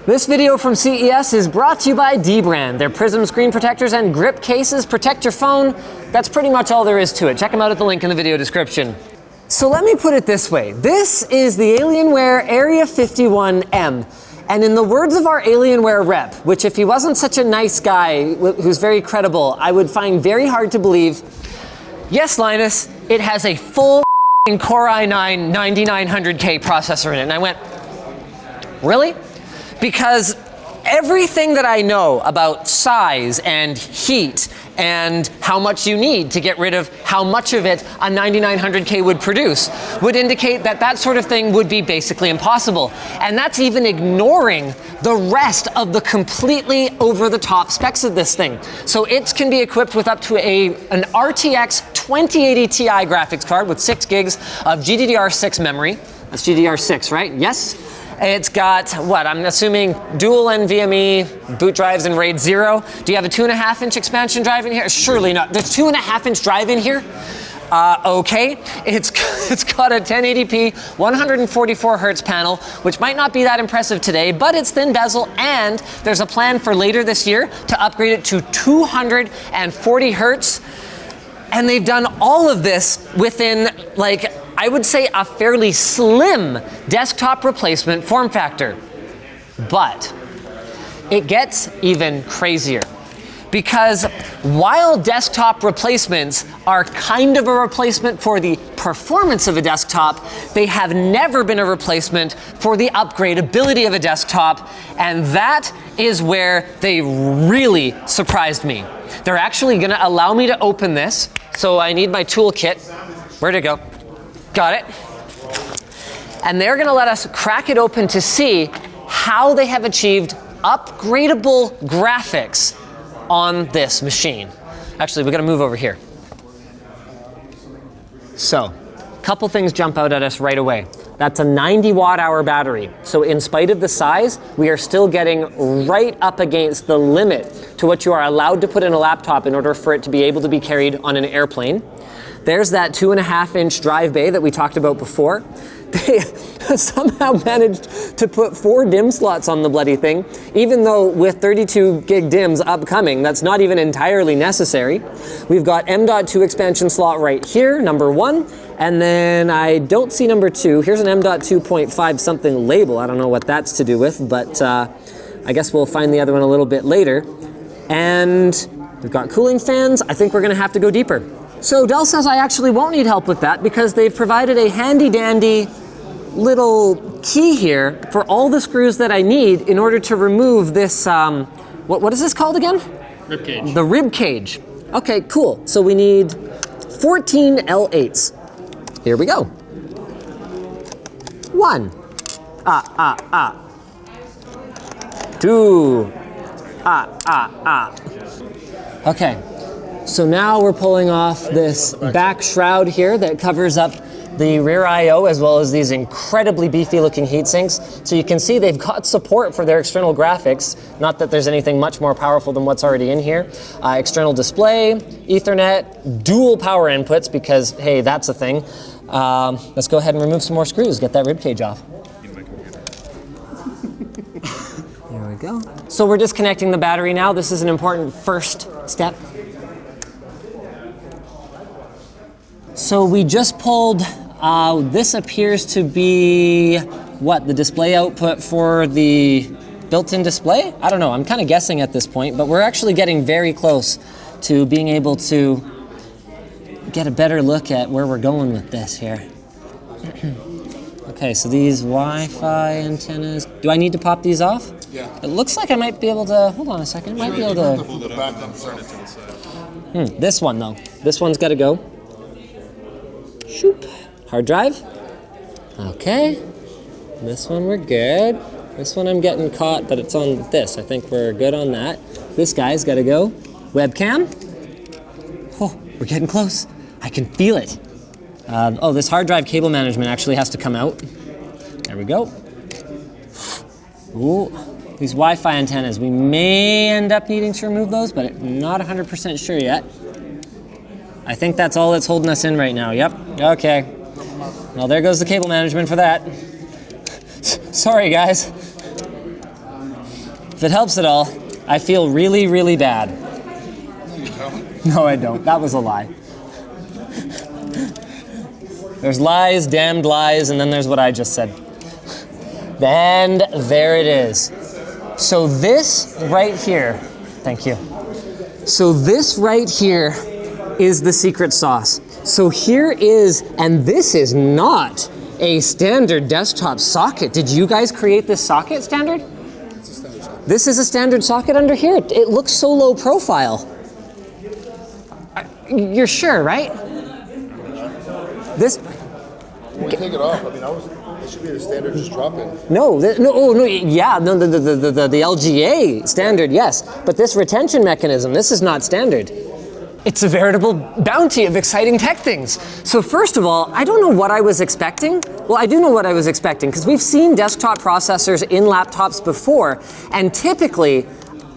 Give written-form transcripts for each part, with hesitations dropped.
This video from CES is brought to you by D-Brand. Their Prism screen protectors and grip cases protect your phone. That's pretty much all there is to it. Check them out at the link in the video description. So let me put it this way. This is the Alienware Area 51M. And in the words of our Alienware rep, which if he wasn't such a nice guy who's very credible, I would find very hard to believe, yes, Linus, it has a full Core i9 9900K processor in it. And I went, really? Because everything that I know about size and heat and how much you need to get rid of how much of it a 9900K would produce would indicate that that sort of thing would be basically impossible. And that's even ignoring the rest of the completely over-the-top specs of this thing. So it can be equipped with up to an RTX 2080 Ti graphics card with 6 gigs of GDDR6 memory. That's GDDR6, right? Yes. It's got, what, I'm assuming dual NVMe boot drives and RAID 0. Do you have a 2.5-inch expansion drive in here? Surely not. There's 2.5-inch drive in here? Okay. It's got a 1080p 144 hertz panel, which might not be that impressive today, but it's thin bezel, and there's a plan for later this year to upgrade it to 240 hertz. And they've done all of this within, like, I would say a fairly slim desktop replacement form factor. But it gets even crazier. Because while desktop replacements are kind of a replacement for the performance of a desktop, they have never been a replacement for the upgradability of a desktop, and that is where they really surprised me. They're actually gonna allow me to open this, so I need my toolkit. Where'd it go? Got it. And they're gonna let us crack it open to see how they have achieved upgradable graphics on this machine. Actually, we gotta move over here. So, a couple things jump out at us right away. That's a 90 watt-hour battery. So in spite of the size, we are still getting right up against the limit to what you are allowed to put in a laptop in order for it to be able to be carried on an airplane. There's that 2.5-inch drive bay that we talked about before. They somehow managed to put 4 DIMM slots on the bloody thing, even though with 32 gig DIMMs upcoming, that's not even entirely necessary. We've got M.2 expansion slot right here, number 1, and then I don't see number 2. Here's an M.2.5 something label. I don't know what that's to do with, but I guess we'll find the other one a little bit later. And we've got cooling fans. I think we're gonna have to go deeper. So Dell says I actually won't need help with that because they've provided a handy-dandy little key here for all the screws that I need in order to remove this, what is this called again? Rib cage. The rib cage. Okay, cool. So we need 14 L8s. Here we go. 1. 2. Okay. So now we're pulling off this back shroud here that covers up the rear I/O as well as these incredibly beefy looking heat sinks. So you can see they've got support for their external graphics. Not that there's anything much more powerful than what's already in here. External display, Ethernet, dual power inputs because, hey, that's a thing. Let's go ahead and remove some more screws, get that rib cage off. There we go. So we're disconnecting the battery now. This is an important first step. So we just pulled, this appears to be, what, the display output for the built-in display? I don't know, I'm kind of guessing at this point, but we're actually getting very close to being able to get a better look at where we're going with this here. Okay, so these Wi-Fi antennas, do I need to pop these off? Yeah. It looks like I might be able to, hold on a second, might be able to. This one though, this one's gotta go. Shoop. Hard drive. Okay. This one we're good. This one I'm getting caught, but it's on this. I think we're good on that. This guy's got to go. Webcam. Oh, we're getting close. I can feel it. Oh, this hard drive cable management actually has to come out. There we go. Ooh, these Wi-Fi antennas. We may end up needing to remove those, but I'm not 100% sure yet. I think that's all that's holding us in right now. Yep. Okay. Well, there goes the cable management for that. Sorry, guys. If it helps at all, I feel really, really bad. No, you don't. No, I don't. That was a lie. There's lies, damned lies, and then there's what I just said. And there it is. So this right here, thank you. So this right here is the secret sauce. So here is, and this is not a standard desktop socket. Did you guys create this socket standard? It's a standard socket. This is a standard socket under here. It looks so low profile. You're sure, right? This. When we take it off, I mean, it should be a standard just drop-in. No, the LGA standard, yes. But this retention mechanism, this is not standard. It's a veritable bounty of exciting tech things. So first of all, I don't know what I was expecting. Well, I do know what I was expecting because we've seen desktop processors in laptops before, and typically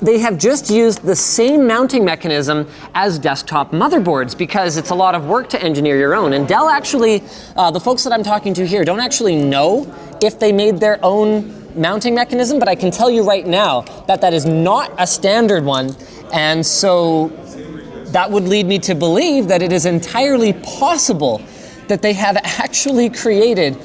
they have just used the same mounting mechanism as desktop motherboards because it's a lot of work to engineer your own. And Dell actually, the folks that I'm talking to here don't actually know if they made their own mounting mechanism, but I can tell you right now that that is not a standard one. And so that would lead me to believe that it is entirely possible that they have actually created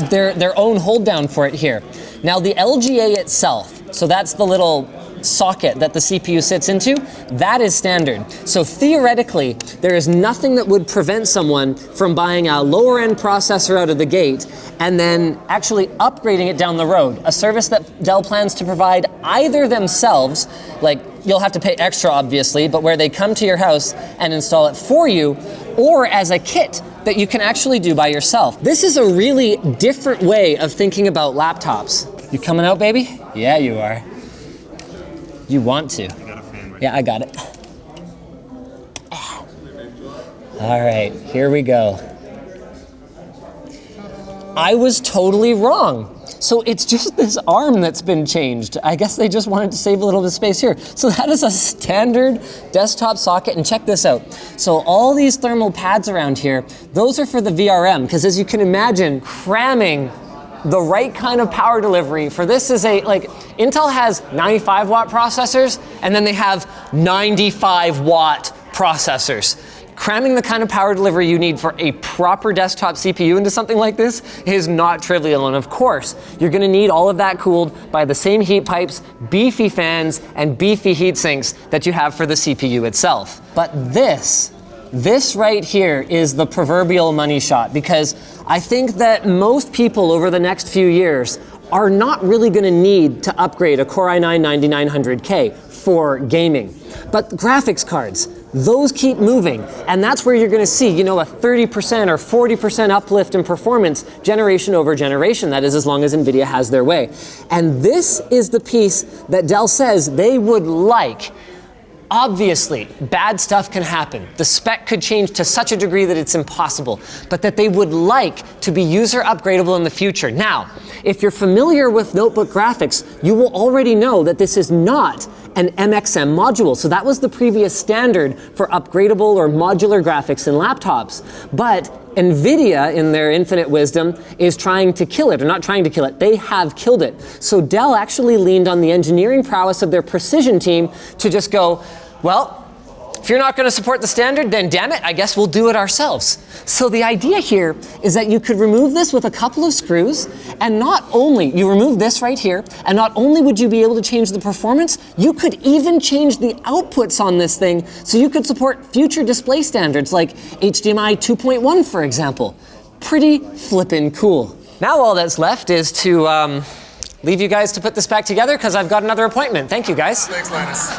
their own hold down for it here. Now the LGA itself, so that's the little socket that the CPU sits into, that is standard. So theoretically, there is nothing that would prevent someone from buying a lower end processor out of the gate and then actually upgrading it down the road. A service that Dell plans to provide either themselves, like you'll have to pay extra obviously, but where they come to your house and install it for you, or as a kit that you can actually do by yourself. This is a really different way of thinking about laptops. You coming out, baby? Yeah, you are. You want to. I got a fan right. Yeah, I got it. All right, here we go. I was totally wrong. So it's just this arm that's been changed. I guess they just wanted to save a little bit of space here. So that is a standard desktop socket, and check this out. So all these thermal pads around here, those are for the VRM, because as you can imagine, cramming the right kind of power delivery for this is Intel has 95 watt processors, and then they have 95 watt processors. Cramming the kind of power delivery you need for a proper desktop CPU into something like this is not trivial. And of course, you're gonna need all of that cooled by the same heat pipes, beefy fans, and beefy heat sinks that you have for the CPU itself. But this right here is the proverbial money shot, because I think that most people over the next few years are not really gonna need to upgrade a Core i9-9900K for gaming. But graphics cards, those keep moving, and that's where you're gonna see, a 30% or 40% uplift in performance generation over generation. That is as long as NVIDIA has their way. And this is the piece that Dell says they would like. Obviously, bad stuff can happen. The spec could change to such a degree that it's impossible, but that they would like to be user upgradable in the future. Now, if you're familiar with notebook graphics, you will already know that this is not an MXM module. So that was the previous standard for upgradable or modular graphics in laptops. But NVIDIA, in their infinite wisdom, is trying to kill it, or not trying to kill it, they have killed it. So Dell actually leaned on the engineering prowess of their precision team to just go, well, if you're not gonna support the standard, then damn it, I guess we'll do it ourselves. So the idea here is that you could remove this with a couple of screws, and not only, you remove this right here, and not only would you be able to change the performance, you could even change the outputs on this thing so you could support future display standards like HDMI 2.1, for example. Pretty flippin' cool. Now all that's left is to leave you guys to put this back together because I've got another appointment. Thank you, guys. Thanks, Linus.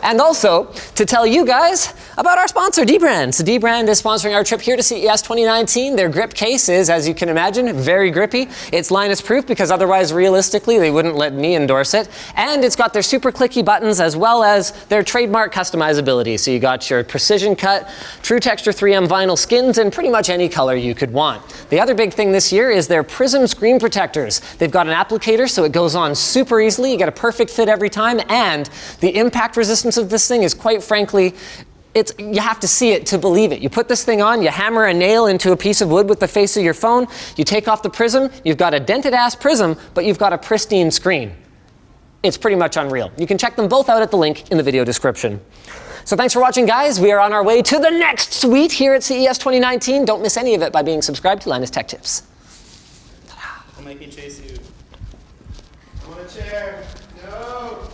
And also to tell you guys about our sponsor, dbrand. So dbrand is sponsoring our trip here to CES 2019. Their grip case is, as you can imagine, very grippy. It's Linus proof because otherwise, realistically, they wouldn't let me endorse it. And it's got their super clicky buttons as well as their trademark customizability. So you got your precision cut, true texture 3M vinyl skins, and pretty much any color you could want. The other big thing this year is their Prism screen protectors. They've got an applicator so it goes on super easily. You get a perfect fit every time, and the impact resistance of this thing is quite frankly you have to see it to believe it. You put this thing on, you hammer a nail into a piece of wood with the face of your phone, you take off the prism, you've got a dented ass prism, but you've got a pristine screen. It's pretty much unreal. You can check them both out at the link in the video description. So thanks for watching, guys. We are on our way to the next suite here at CES 2019. Don't miss any of it by being subscribed to Linus Tech Tips. I'll make you chase you. I want a chair. No.